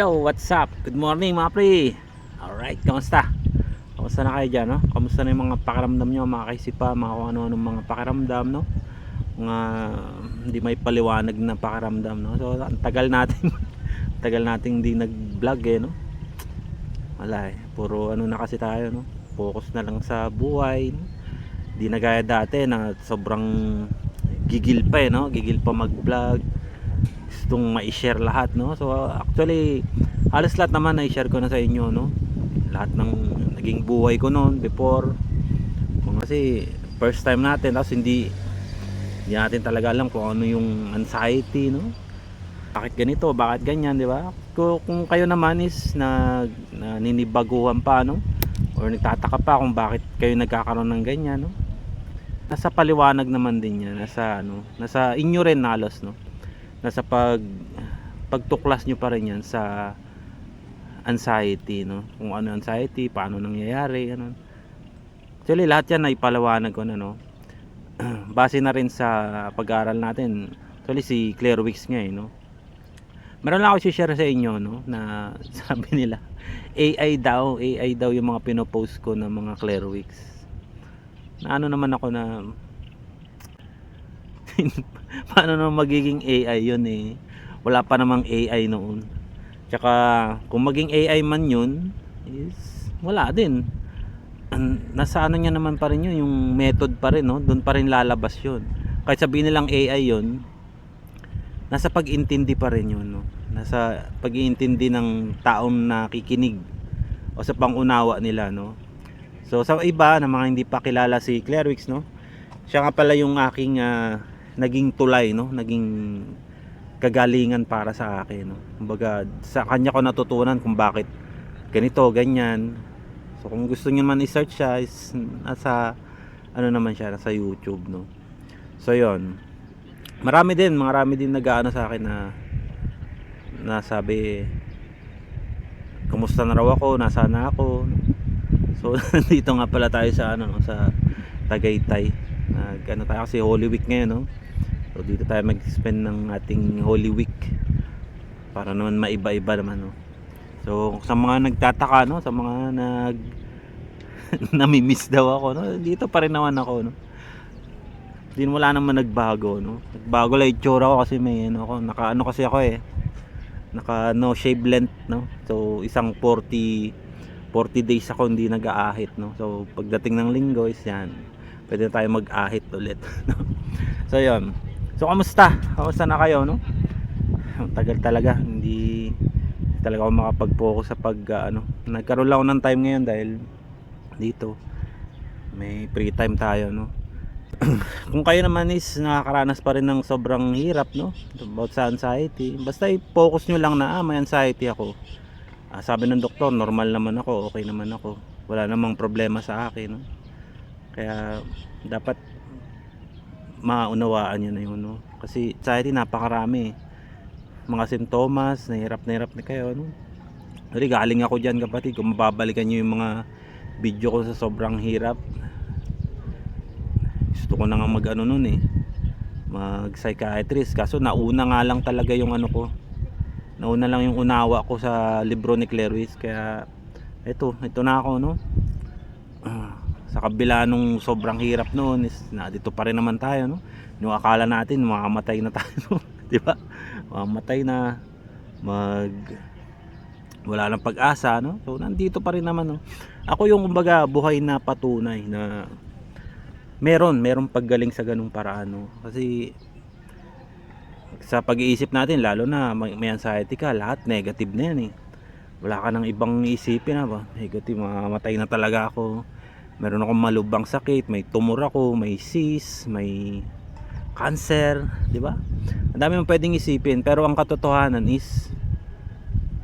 Yo, what's up? Good morning mga pre. Alright, kamusta? Kamusta na kayo dyan, no? Kamusta na yung mga pakiramdam nyo, mga kaisipa, mga kung ano-anong mga pakiramdam, no? Mga hindi may paliwanag na pakiramdam, no? So, ang tagal natin tagal nating hindi nag-vlog eh, no? Wala eh, puro ano na kasi tayo, no? Focus na lang sa buhay, no? Hindi na gaya dati na sobrang gigil pa eh, no? Gigil pa mag-vlog, gustong ma-share lahat, no? So actually halos lahat naman na-share ko na sa inyo, no? Lahat ng naging buhay ko noon before, kasi first time natin, tapos hindi natin talaga alam kung ano yung anxiety, no? Bakit ganito, bakit ganyan, di ba? Kung kayo naman is naninibaguhan pa, no? Or nagtataka pa kung bakit kayo nagkakaroon ng ganyan, no? Nasa paliwanag naman din yan, nasa inyo rin halos, no? Nasa pagtuklas nyo pa rin yan sa anxiety, no? Kung ano anxiety, paano nangyayari, ano. Actually lahat yan ay paliwanag ko na, no? Base na rin sa pag-aaral natin. Actually si Claire Wicks nga eh, no? Meron lang ako i-share sa inyo, no? Na sabi nila AI daw yung mga pinopost ko ng mga Claire Wicks. Na ano naman ako na paano naman magiging AI yun eh, wala pa namang AI noon. Tsaka kung maging AI man yun is wala din, nasa ano nya naman pa rin yun, yung method pa rin, no? Doon pa rin lalabas yun. Kahit sabihin nilang AI yun, nasa pag-intindi pa rin yun, no? Nasa pag-iintindi ng taong nakikinig o sa pangunawa nila, no? So sa iba na mga hindi pa kilala si Claire Wicks, no? Siya nga pala yung aking naging tulay, no? Naging kagalingan para sa akin, no? Kumbaga sa kanya ko natutunan kung bakit ganito, ganyan. So kung gusto niyo man i-search siya, is nasa ano naman siya, nasa YouTube, no? So yon. Marami din nag-aano sa akin na nasabi kumusta na raw ako, nasaan na ako. So dito nga pala tayo sa no, sa Tagaytay. Ano tayo kasi Holy Week ngayon, no? So dito tayo mag-spend ng ating Holy Week para naman maiba-iba naman, no? So sa mga nagtataka, no, sa mga namimiss daw ako, no? Dito pa rin naman ako, no? Din wala naman nagbago, no? Nagbago lang itsura ko kasi may ano ako, naka-ano kasi ako eh. Naka no shave length, no? So isang 40 days ako hindi nag-aahit, no? So pagdating ng linggo is yan, pwede na tayo mag-ahit ulit, no? So yun. So kamusta na kayo, no? Tagal talaga hindi talaga ako makapag-focus sa nagkaroon lang ako ng time ngayon dahil dito may free time tayo, no? Kung kayo naman is nakakaranas pa rin ng sobrang hirap, no, about sa anxiety, basta i-focus nyo lang na may anxiety ako. Sabi ng doktor, normal naman ako, okay naman ako, wala namang problema sa akin, no? Kaya dapat maunawaan nyo na yun, no? Kasi anxiety napakarami mga sintomas, nahirap na kayo, no? Kasi galing ako dyan, kapatid. Kung mababalikan nyo yung mga video ko sa sobrang hirap, gusto ko na nga mag psychiatrist, kaso nauna nga lang talaga yung nauna lang yung unawa ko sa libro ni Claire Wicks. Kaya ito na ako, no? Sa kabila nung sobrang hirap noon is dito pa rin naman tayo, no? Yung akala natin mamamatay na tayo, no? Di ba? Mamamatay na, wala nang pag-asa, no? So nandito pa rin naman, no? Ako yung kumbaga buhay na patunay na merong paggaling sa ganung paraan, no? Kasi sa pag-iisip natin, lalo na may anxiety ka, lahat negative na yan eh. Wala ka nang ibang isipin, ba? Negative, mamamatay na talaga ako, meron akong malubhang sakit, may tumor ako, may cyst, may cancer, di ba? Ang dami mong pwedeng isipin, pero ang katotohanan is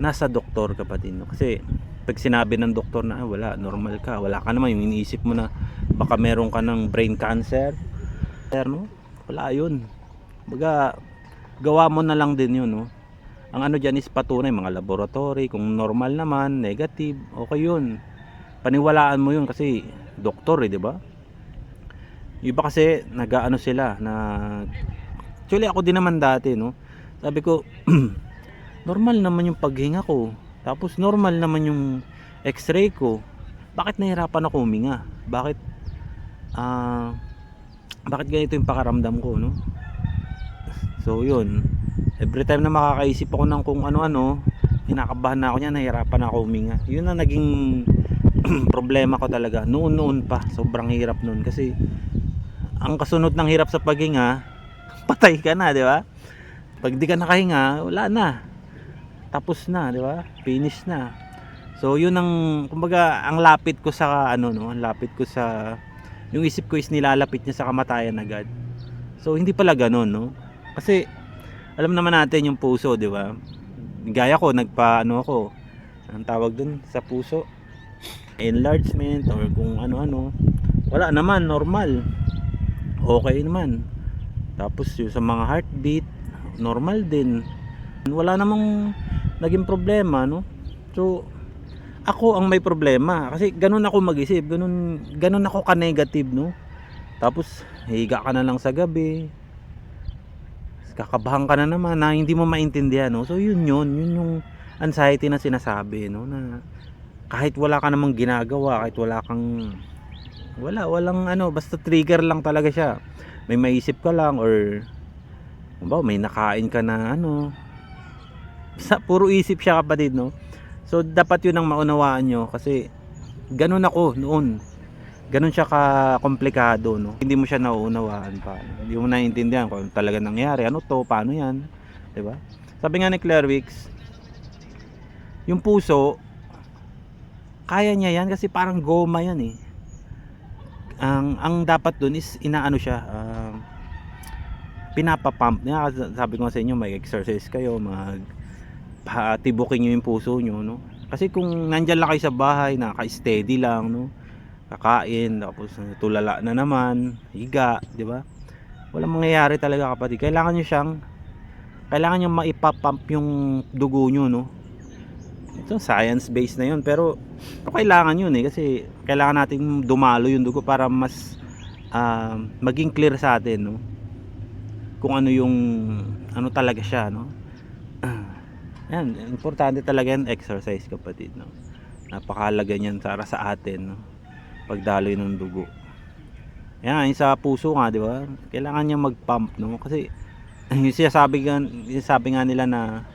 nasa doktor, kapatid, no? Kasi pag sinabi ng doktor na wala, normal ka, wala ka naman, yung iniisip mo na baka meron ka ng brain cancer, no? Wala yun. Baga gawa mo na lang din yun, no? Ang ano dyan is patunay, mga laboratory, kung normal naman, negative, okay yun, paniwalaan mo yun kasi doktor eh, di ba? Iba kasi sila na actually ako din naman dati, no? Sabi ko normal naman yung paghinga ko. Tapos normal naman yung x-ray ko. Bakit nahirapan ako huminga? Ah, bakit ganito yung pakaramdam ko, no? So yun, every time na makakaisip ako ng kung ano-ano, kinakabahan na ako niyan, nahirapan ako huminga. Yun ang naging problema ko talaga noon pa. Sobrang hirap noon kasi ang kasunod ng hirap sa paghinga, patay ka na, di ba? Pag di ka nakahinga, wala na, tapos na, di ba? Finish na. So yun ang, kumbaga, ang lapit ko sa ano, no, ang lapit ko sa, yung isip ko is nilalapit niya sa kamatayan agad. So hindi pala ganoon, no? Kasi alam naman natin yung puso, di ba? Gaya ko, nagpa-ano ako, ang tawag dun sa puso, enlargement or kung ano-ano. Wala naman, normal. Okay naman. Tapos yung sa mga heartbeat, normal din. Wala namang naging problema, no? So ako ang may problema kasi ganun ako mag-isip, ganun ako ka-negative, no? Tapos higa ka na lang sa gabi, kakabahan ka na naman na hindi mo maintindihan, no? So yun yung anxiety na sinasabi, no, na kahit wala ka namang ginagawa, kahit walang ano, basta trigger lang talaga siya. May maisip ka lang or may nakain ka na ano, sa puro isip siya, kapatid, no? So dapat yun ang maunawaan nyo kasi ganun ako noon. Ganun siya ka-komplikado, no? Hindi mo siya nauunawaan pa. Hindi mo naiintindihan kung talaga nangyari. Ano to? Paano yan? 'Di ba? Sabi nga ni Claire Wicks, yung puso, kaya niya yan kasi parang goma yan eh. Ang dapat dun is inaano siya, pinapapump niya. Sabi ko nga sa inyo, may exercise kayo, tibukin nyo yung puso nyo, no? Kasi kung nandyan lang kayo sa bahay, naka-steady lang, no? Kakain, tapos tulala na naman, higa, di ba? Walang mangyayari talaga, kapatid. Kailangan nyo maipapump yung dugo nyo, no? Ito science based na yun, pero kailangan yun eh, kasi kailangan nating dumalo yung dugo para mas maging clear sa atin, no? Kung ano yung ano talaga siya, no? Yan, importante talaga yan, exercise, kapatid, no? Napakahalaga niyan para sa atin, no? Pagdaloy ng dugo. Yan, yung sa puso nga, di ba? Kailangan niya mag-pump, no? Kasi yung sabi nga nila na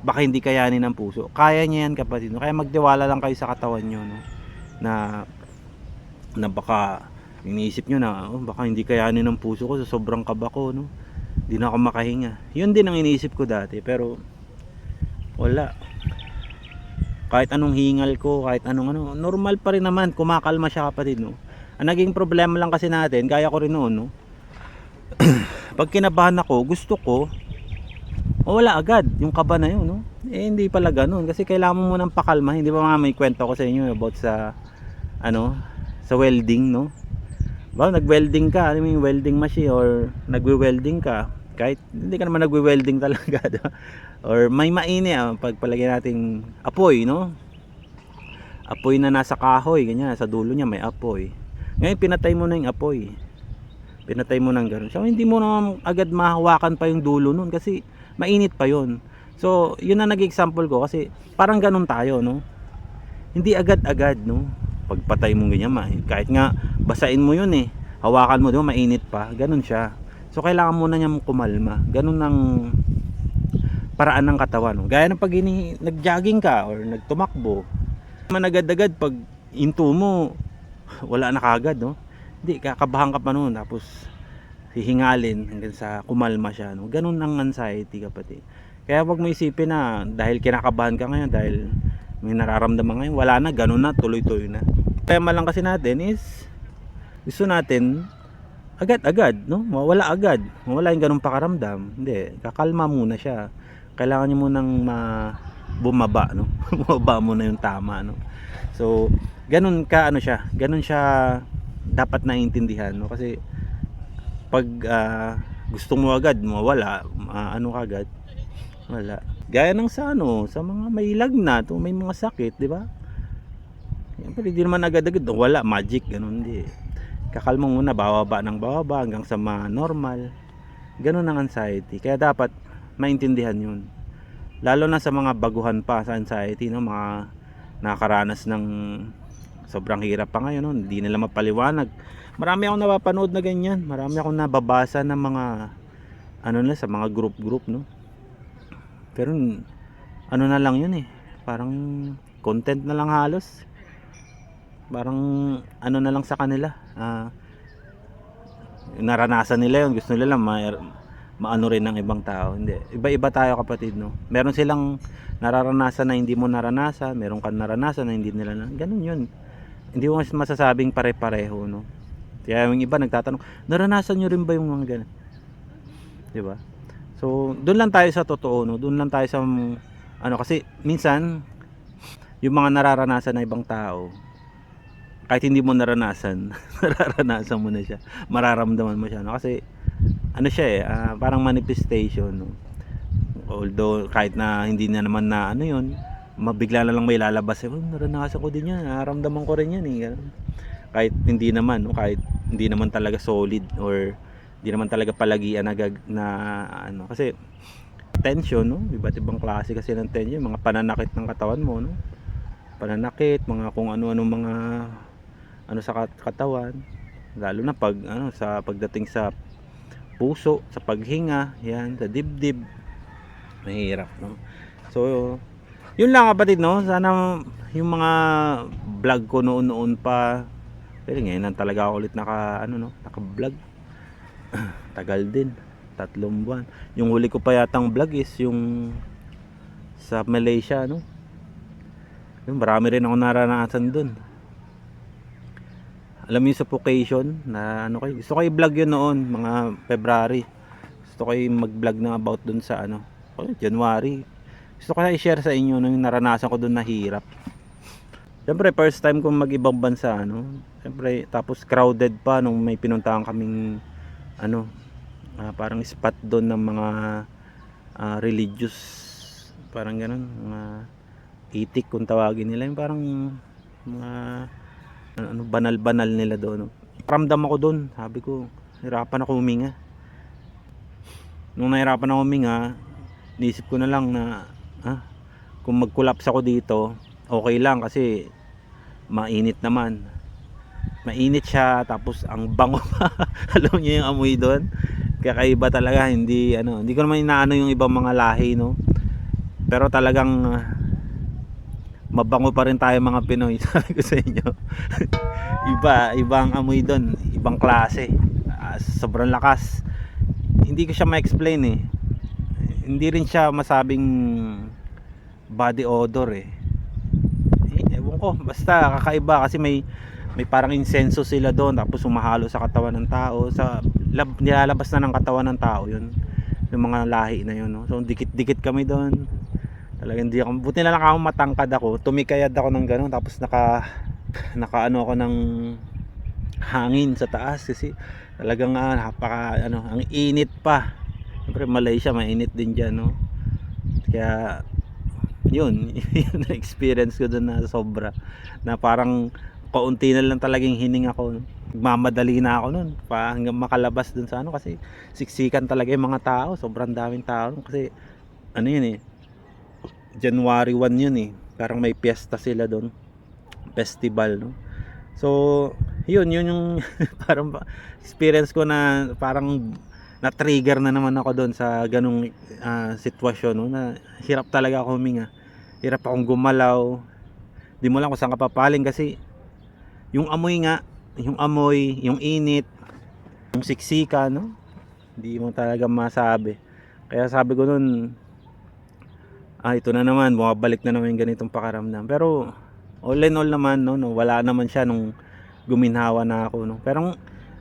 baka hindi kayanin ng puso. Kaya niya yan, kapatid, no? Kaya magtiwala lang kayo sa katawan niyo, no? Na baka iniisip niyo na baka hindi kayanin ng puso ko sa sobrang kaba ko, no? Hindi na ako makahinga. Yun din ang iniisip ko dati, pero wala. Kahit anong hingal ko, kahit anong ano, normal pa rin naman, kumakalma siya, kapatid, no? Ang naging problema lang kasi natin, gaya ko rin noon, no? Pag kinabahan ako, gusto ko wala agad yung kaba na yun, no? Eh hindi pala ganoon, kasi kailangan mo munang pakalma. Hindi ba may kwento ko sa inyo about sa ano, sa welding, no? Ba, nag-welding ka, ano yung welding machine, or nagwe-welding ka, kahit hindi ka naman nagwe-welding talaga, diba? Or may maini, pagpalagay nating apoy, no? Apoy na nasa kahoy, ganyan, sa dulo niya may apoy. Ngayon pinatay mo na yung apoy, pinatay mo nang gano'n. So hindi mo naman agad mahawakan pa yung dulo nun kasi mainit pa yon. So yun na nag-example ko, kasi parang ganun tayo, no? Hindi agad-agad, no? Pagpatay mo ganyan, kahit nga basain mo yun eh, hawakan mo, diba, mainit pa, ganun siya. So kailangan muna niyang kumalma. Ganun ang paraan ng katawan, no? Gaya ng pag nag-jogging ka or nagtumakbo, managad-agad pag into mo, wala na kagad, no? Hindi, kakabahan ka pa noon, tapos hihingalin hanggang sa kumalma siya, no? Ganun ang anxiety, kapatid. Kaya wag mo isipin na dahil kinakabahan ka ngayon, dahil may nararamdaman ngayon, wala na, ganun na, tuloy-tuloy na. Tema lang kasi natin is gusto natin agad-agad, no? Mawala agad, mawala yung ganung pakaramdam. Hindi, kakalma muna siya. Kailangan niyo munang bumaba, no? Bumaba muna yung tama, no? So ganun ka, ano siya, ganun siya dapat naiintindihan, no? Kasi pag gusto mo agad mawala, ano kagad, wala. Gaya ng sa mga may lagnat o may mga sakit, di ba? Siyempre hindi naman agad-agad wala, magic, ganun, hindi. Kakalma muna, bababa ng bababa hanggang sa normal. Ganun ang anxiety. Kaya dapat maintindihan yun. lalo na sa mga baguhan pa sa anxiety, no, mga nakakaranas ng sobrang hirap pa ngayon, no, hindi nila mapaliwanag. Marami akong napapanood na ganyan, marami akong nababasa ng mga ano na sa mga group no, pero ano na lang yun eh, parang content na lang halos, parang ano na lang sa kanila, naranasan nila yun, gusto nila lang maano rin ng ibang tao. Hindi, iba-iba tayo kapatid, no, meron silang nararanasan na hindi mo naranasan, meron kang naranasan na hindi nila ganun yun, hindi mo masasabing pare-pareho, no. Kaya yung iba nagtatanong, naranasan nyo rin ba yung mga ganun, di ba? So doon lang tayo sa totoo, no, doon lang tayo sa ano, kasi minsan yung mga nararanasan ng ibang tao, kahit hindi mo naranasan nararanasan mo na siya, mararamdaman mo siya, no, kasi ano siya eh, parang manifestation, no. Although kahit na hindi na naman na ano yun, mabigla na lang may lalabas eh, oh, naranasan ko din yan, nararamdaman ko rin yan eh, ganun. Kahit hindi naman, no, kahit hindi naman talaga solid or hindi naman talaga palagian na ano, kasi tension, no, iba't ibang klase kasi ng tension, mga pananakit ng katawan mo, no, pananakit, mga kung ano-ano mga ano sa katawan, lalo na pag ano, sa pagdating sa puso, sa paghinga, yan, sa dibdib, mahirap, no. So yun lang kapatid, no, sana yung mga vlog ko noon pa, pero ngayon lang talaga ako ulit naka vlog. Tagal din, 3 buwan. Yung huli ko pa yatang vlog is yung sa Malaysia, no. Yung marami rin ako naranasan dun. Alam mo yung suffocation na ano, gusto ko i-vlog yun noon, mga February. Gusto ko mag-vlog na about dun sa ano, January. Gusto ko na i-share sa inyo yung naranasan ko dun na hirap. Siyempre first time kong mag-ibang bansa, ano. Siyempre tapos crowded pa nung may pinuntahan kaming ano, parang spot doon ng mga religious, parang ganun, mga itik kung tawagin nila, yung parang mga ano, banal-banal nila doon, no. Ramdam ako doon, sabi ko, hirapan ako huminga. Nung nahirapan ako huminga, niisip ko na lang na kung mag-collapse ako dito, okay lang kasi mainit naman. Mainit siya, tapos ang bango pa. Alam niyo yung amoy doon, kakaiba talaga. Hindi ko naman inaano yung ibang mga lahi, no, pero talagang mabango pa rin tayo mga Pinoy. Sabi ko sa inyo, ibang amoy doon, ibang klase, sobrang lakas. Hindi ko siya ma-explain eh, hindi rin siya masabing body odor eh. Ewan ko, basta kakaiba kasi may parang insenso sila doon, tapos umahalo sa katawan ng tao, sa nilalabas na ng katawan ng tao yun, yung mga lahi na yun, no? So dikit-dikit kami doon. Talagang hindi ako, buti na lang ako matangkad ako, tumikayad ako ng gano'n, tapos naka ano ako ng hangin sa taas kasi talagang napaka ano, ang init pa. Siyempre Malaysia mainit din diyan, no. Kaya yun yung experience ko doon na sobra, na parang kaunti na lang talagang hininga ko, no? Magmamadali na ako noon pa hanggang makalabas doon sa ano, kasi siksikan talaga yung mga tao, sobrang daming tao kasi ano yun eh, January 1 yun eh, parang may fiesta sila doon, festival, no. So yun yung parang experience ko na parang na-trigger na naman ako doon sa ganung sitwasyon, no, na hirap talaga ako huminga, hirap akong gumalaw, di mo lang kung saan ka papaling kasi yung amoy nga, yung init, yung siksika, no, hindi mo talaga masabi. Kaya sabi ko noon, ito na naman, bumabalik na naman yung ganitong pakaramdam. Pero all in all naman, no, wala naman siya nung guminhawa na ako, no. Pero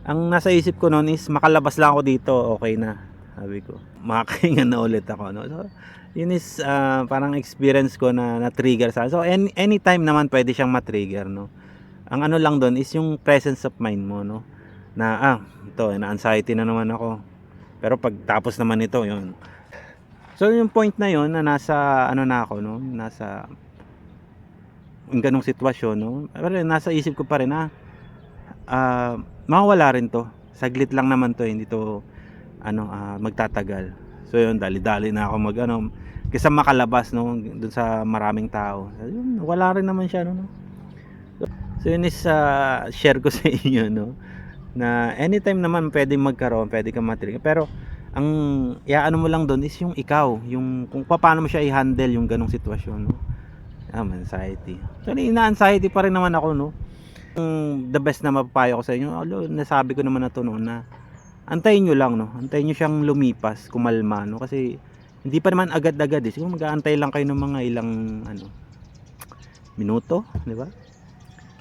ang nasa isip ko noon is makalabas lang ako dito, okay na, sabi ko. Makakahinga na ulit ako, no. So yun is parang experience ko na na-trigger sa. So anytime naman pwede siyang ma-trigger, no. Ang ano lang doon is yung presence of mind mo, no, na ito, na anxiety na naman ako. Pero pag tapos naman ito, yun. So yung point na yun na nasa ano na ako, no, nasa yung ganong sitwasyon, no, pero nasa isip ko pa rin mawawala rin to, saglit lang naman to, hindi to ano magtatagal. So yun, dali-dali na ako kaysa makalabas, no, dun sa maraming tao. Ayun, wala rin naman siya, no. So yun is share ko sa inyo, no, na anytime naman pwedeng magkaroon, pwede kang matrigger, pero ang iaano mo lang doon is yung ikaw, yung kung paano mo siya i-handle yung ganong sitwasyon, no. Anxiety. Actually, ina-anxiety pa rin naman ako, no. The best na mapapayo ko sa inyo, although nasabi ko naman na to noon, na antayin nyo lang, no. Antayin nyo siyang lumipas, kumalma, no, kasi hindi pa naman agad-agad, eh. Siguro mag-aantay lang kayo ng mga ilang minuto, di ba?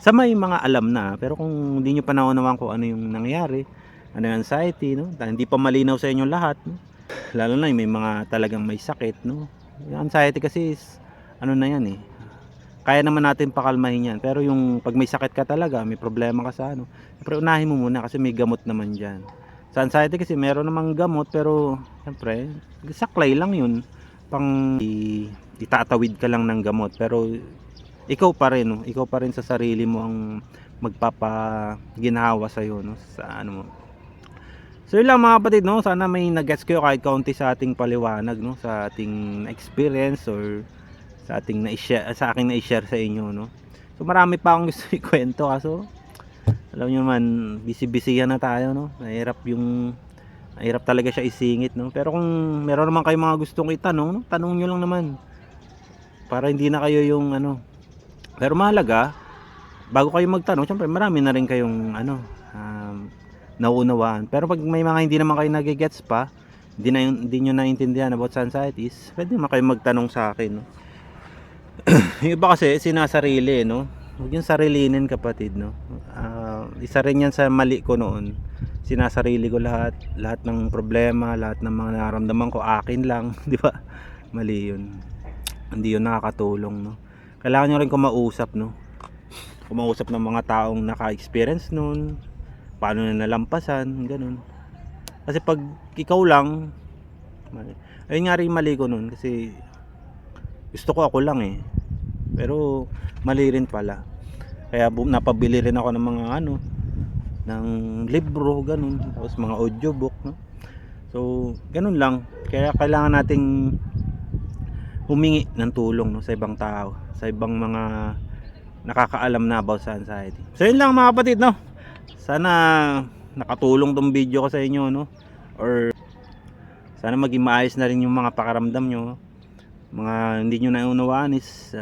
Sa may mga alam na, pero kung hindi nyo pa naunawaan kung ano yung nangyayari, ano yung anxiety, no, hindi pa malinaw sa inyo lahat, no? Lalo na yung may mga talagang may sakit, no. Yung anxiety kasi is, ano na yan, eh, kaya naman natin pakalmahin yan, pero yung pag may sakit ka talaga, may problema ka sa ano, siyempre unahin mo muna kasi may gamot naman dyan. Sa anxiety kasi meron namang gamot, pero siyempre saklay lang yun, pang itatawid ka lang ng gamot, pero ikaw pa rin, no? Ikaw pa rin sa sarili mo ang magpapaginhawa sa iyo, no, sa ano mo. So yun lang mga kapatid, no, sana may nag-gets kayo kahit kaunti sa ating paliwanag, no, sa ating experience or sa ating na-share, sa aking na-share sa inyo, no. So marami pa akong gusto ikwento, kaso alam niyo man, busy-busy na tayo, no. Mahirap talaga siya isingit, no. Pero kung meron naman kayong mga gustong itanong, no, tanong niyo lang naman. Para hindi na kayo yung ano. Pero mahalaga, bago kayo magtanong, syempre marami na rin kayong nauunawaan. Pero pag may mga hindi naman kayo nagigets pa, hindi nyo naiintindihan about sa anxieties, pwede naman kayo magtanong sa akin, no. Yung iba kasi sinasarili, no. Huwag yung sarilinin, kapatid, no. Isa rin yan sa mali ko noon. Sinasarili ko lahat ng problema, lahat ng mga nararamdaman ko akin lang, di ba? Mali yun. Hindi yun nakakatulong, no. Kailangan nyo rin kumausap, no. Kumausap ng mga taong naka-experience nun, paano na nalampasan, ganun. Kasi pag ikaw lang, ayun nga rin mali ko nun, kasi gusto ko ako lang, eh. Pero mali rin pala. Kaya napabili rin ako ng mga ng libro, ganun, tapos mga audiobook, no. So ganun lang. Kaya kailangan nating humingi ng tulong, no, sa ibang tao, sa ibang mga nakakaalam na about sa anxiety. So yun lang mga kapatid, no. Sana nakatulong tong video ko sa inyo, no, or sana maging maayos na rin yung mga pakiramdam nyo. Mga hindi nyo naunawaan is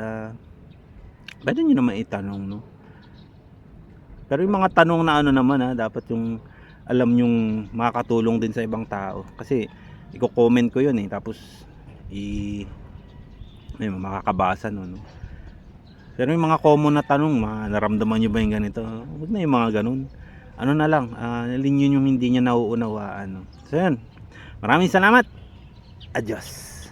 pwede nyo naman itanong, no. Pero yung mga tanong na naman, dapat yung alam yung makakatulong din sa ibang tao, kasi i-comment ko yun, eh, tapos may makakabasa nun, no. Pero yung mga common na tanong, naramdaman nyo ba yung ganito, huwag na yung mga ganun. Ano na lang, alin yun yung hindi nyo nauunawaan, no. So yun, maraming salamat. Adios.